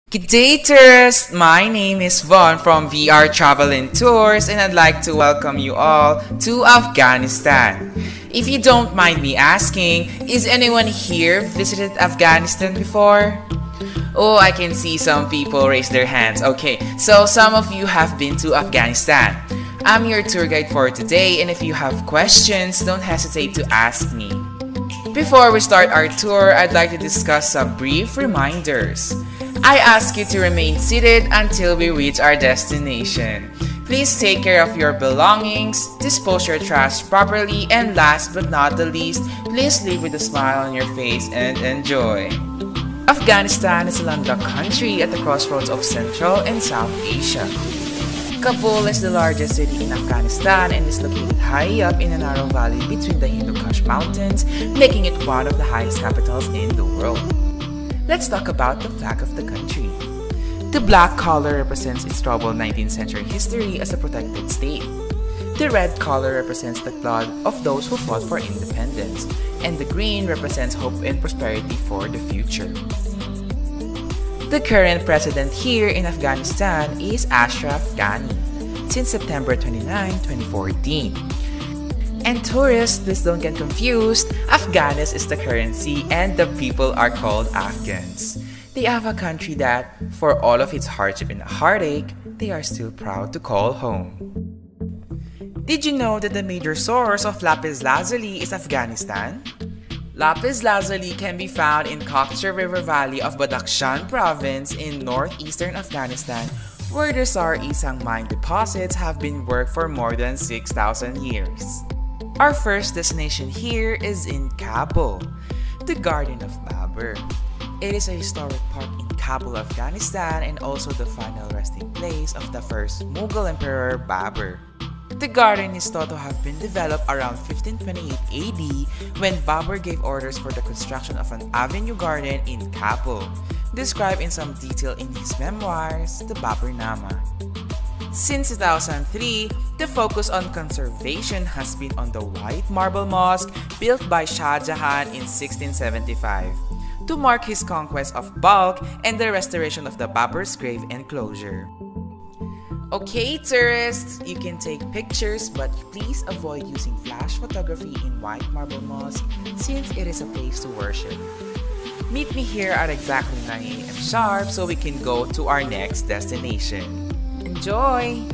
Good day, tourists! My name is Vaughn from VR Travel and Tours, and I'd like to welcome you all to Afghanistan. If you don't mind me asking, is anyone here visited Afghanistan before? Oh, I can see some people raise their hands. Okay, so some of you have been to Afghanistan. I'm your tour guide for today, and if you have questions, don't hesitate to ask me. Before we start our tour, I'd like to discuss some brief reminders. I ask you to remain seated until we reach our destination. Please take care of your belongings, dispose your trash properly, and last but not the least, please leave with a smile on your face and enjoy. Afghanistan is a landlocked country at the crossroads of Central and South Asia. Kabul is the largest city in Afghanistan and is located high up in a narrow valley between the Hindu Kush Mountains, making it one of the highest capitals in the world. Let's talk about the flag of the country. The black color represents its troubled 19th century history as a protected state. The red color represents the blood of those who fought for independence, and the green represents hope and prosperity for the future. The current president here in Afghanistan is Ashraf Ghani since September 29, 2014. And tourists, please don't get confused, Afghanis is the currency and the people are called Afghans. They have a country that, for all of its hardship and heartache, they are still proud to call home. Did you know that the major source of lapis lazuli is Afghanistan? Lapis lazuli can be found in Coxture River Valley of Badakhshan province in northeastern Afghanistan, where the Sar Isang mine deposits have been worked for more than 6,000 years. Our first destination here is in Kabul, the Garden of Babur. It is a historic park in Kabul, Afghanistan, and also the final resting place of the first Mughal Emperor Babur. The garden is thought to have been developed around 1528 AD when Babur gave orders for the construction of an avenue garden in Kabul, described in some detail in his memoirs, the Baburnama. Since 2003, the focus on conservation has been on the White Marble Mosque built by Shah Jahan in 1675 to mark his conquest of Balkh and the restoration of the Babur's grave enclosure. Okay, tourists, you can take pictures but please avoid using flash photography in White Marble Mosque since it is a place to worship. Meet me here at exactly 9 AM sharp so we can go to our next destination. Enjoy!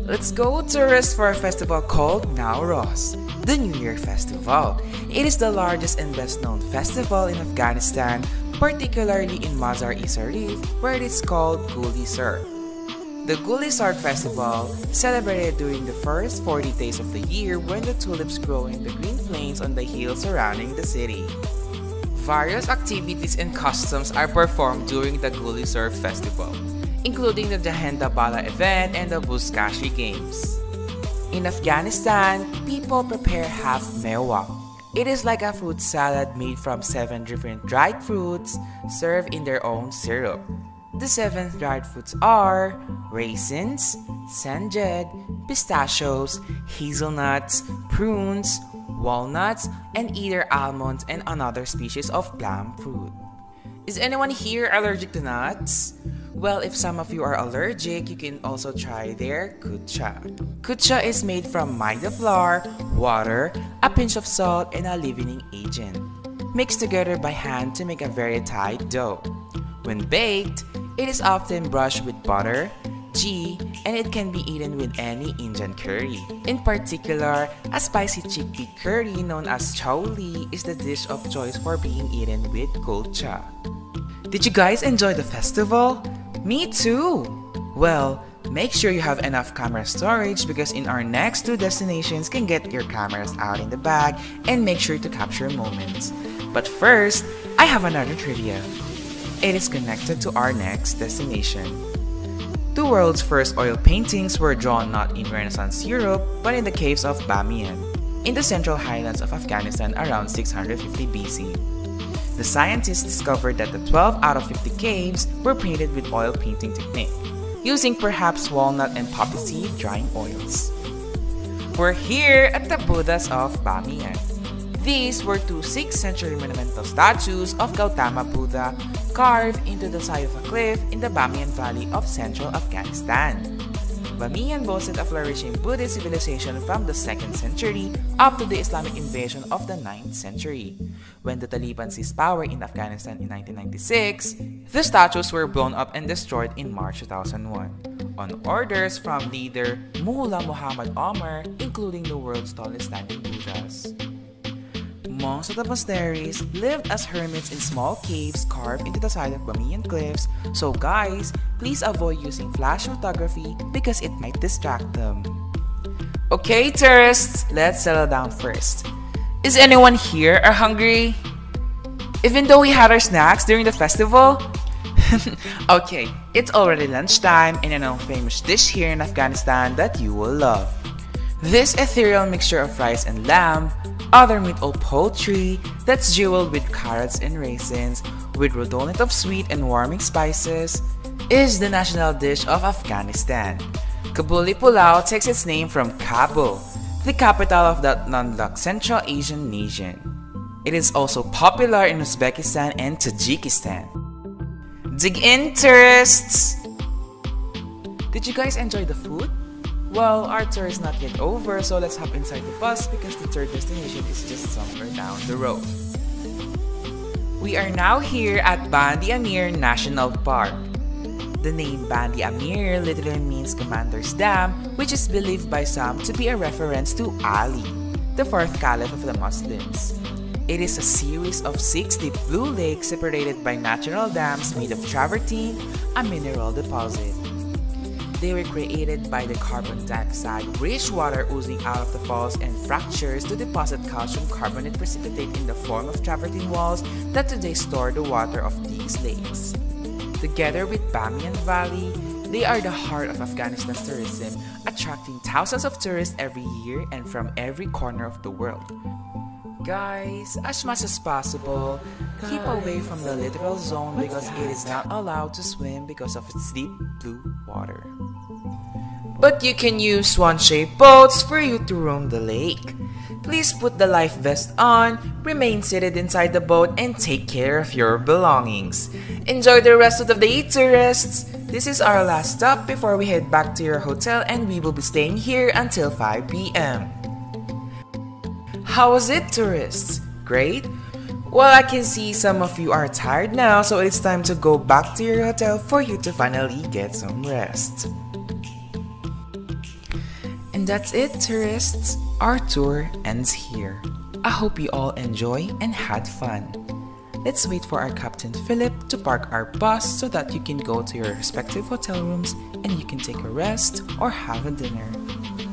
Let's go, tourists, for a festival called Nowruz, the New Year Festival. It is the largest and best-known festival in Afghanistan, particularly in Mazar-e-Sharif, where it is called Guli-Sar. The Guli-Sar festival, celebrated during the first 40 days of the year when the tulips grow in the green plains on the hills surrounding the city. Various activities and customs are performed during the Guli-Sar festival, including the Jahenda Bala event and the Buzkashi games. In Afghanistan, people prepare half mewa. It is like a fruit salad made from 7 different dried fruits served in their own syrup. The 7 dried fruits are raisins, sanjed, pistachios, hazelnuts, prunes, walnuts, and either almonds and another species of plum fruit. Is anyone here allergic to nuts? Well, if some of you are allergic, you can also try their kucha. Kucha is made from maida flour, water, a pinch of salt, and a leavening agent, mixed together by hand to make a very tight dough. When baked, it is often brushed with butter, ghee, and it can be eaten with any Indian curry. In particular, a spicy chickpea curry known as chowli is the dish of choice for being eaten with kulcha. Did you guys enjoy the festival? Me too! Well, make sure you have enough camera storage because in our next 2 destinations can get your cameras out in the bag and make sure to capture moments. But first, I have another trivia. It is connected to our next destination. The world's first oil paintings were drawn not in Renaissance Europe but in the caves of Bamiyan, in the central highlands of Afghanistan around 650 BC. The scientists discovered that the 12 out of 50 caves were painted with oil painting technique, using perhaps walnut and poppy seed drying oils. We're here at the Buddhas of Bamiyan. These were two 6th century monumental statues of Gautama Buddha carved into the side of a cliff in the Bamiyan Valley of central Afghanistan. Bamiyan boasted a flourishing Buddhist civilization from the 2nd century up to the Islamic invasion of the 9th century. When the Taliban seized power in Afghanistan in 1996, the statues were blown up and destroyed in March 2001, on orders from leader Mullah Muhammad Omar, including the world's tallest standing Buddhas. Monks of the monasteries lived as hermits in small caves carved into the side of Bamiyan cliffs, so guys, please avoid using flash photography because it might distract them. Okay tourists, let's settle down first. Is anyone here are hungry? Even though we had our snacks during the festival? Okay, it's already lunchtime and I know a famous dish here in Afghanistan that you will love. This ethereal mixture of rice and lamb, other meat or poultry that's jeweled with carrots and raisins, with redolent of sweet and warming spices, is the national dish of Afghanistan. Kabuli Pulao takes its name from Kabul, the capital of that landlocked Central Asian nation. It is also popular in Uzbekistan and Tajikistan. Dig in, tourists! Did you guys enjoy the food? Well, our tour is not yet over, so let's hop inside the bus because the third destination is just somewhere down the road. We are now here at Bandi Amir National Park. The name Bandi Amir literally means Commander's Dam, which is believed by some to be a reference to Ali, the 4th Caliph of the Muslims. It is a series of 6 deep blue lakes separated by natural dams made of travertine, a mineral deposit. They were created by the carbon dioxide-rich water oozing out of the falls and fractures to deposit calcium carbonate precipitate in the form of travertine walls that today store the water of these lakes. Together with Bamiyan Valley, they are the heart of Afghanistan's tourism, attracting thousands of tourists every year and from every corner of the world. Guys, as much as possible, keep away from the littoral zone because it is not allowed to swim because of its deep blue water. But you can use swan-shaped boats for you to roam the lake. Please put the life vest on, remain seated inside the boat, and take care of your belongings. Enjoy the rest of the day, tourists! This is our last stop before we head back to your hotel and we will be staying here until 5 p.m. How was it, tourists? Great? Well, I can see some of you are tired now, so it's time to go back to your hotel for you to finally get some rest. And that's it, tourists. Our tour ends here. I hope you all enjoy and had fun. Let's wait for our Captain Philip to park our bus so that you can go to your respective hotel rooms and you can take a rest or have a dinner.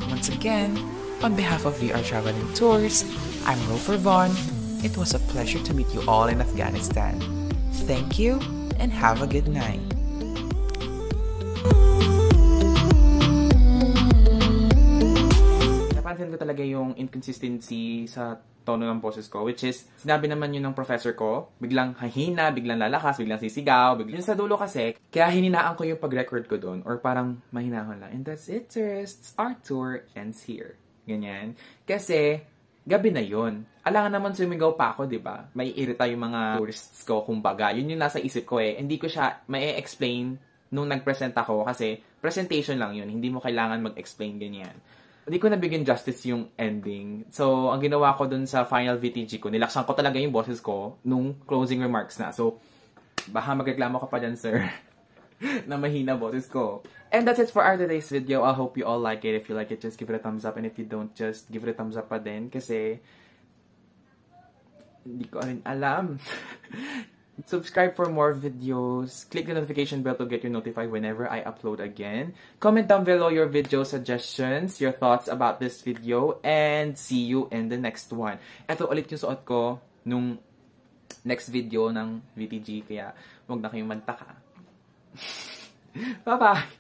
Once again, on behalf of VR Travel and Tours, I'm Rofer Vaughn. It was a pleasure to meet you all in Afghanistan. Thank you and have a good night. Napansin ko talaga yung inconsistency sa tono ng boses ko, which is, sinabi naman yun ng professor ko, biglang hahina, biglang lalakas, biglang sisigaw, biglang sa dulo kasi, kaya hininaan ko yung pag-record ko doon, or parang mahinahon lang. And that's it, tourists. Our tour ends here. Ganyan. Kasi, gabi na yun. Alangan naman sumigaw pa ako, diba? May irita yung mga tourists ko, kumbaga. Yun yung nasa isip ko eh. Hindi ko siya mai-explain nung nag-present ako kasi presentation lang yun. Hindi mo kailangan mag-explain ganyan. Hindi ko nabigyan justice yung ending. So, ang ginawa ko dun sa final VTG ko, nilaksan ko talaga yung boses ko nung closing remarks na. So, baka magreklamo ka pa dyan, sir. Na mahina boses ko. And that's it for our today's video. I hope you all like it. If you like it, just give it a thumbs up. And if you don't, just give it a thumbs up pa din. Kasi, hindi ko rin alam. Subscribe for more videos. Click the notification bell to get you notified whenever I upload again. Comment down below your video suggestions, your thoughts about this video, and see you in the next one. Ito ulit yung suot ko nung next video ng VTG, kaya huwag na kayong magtaka. Bye-bye!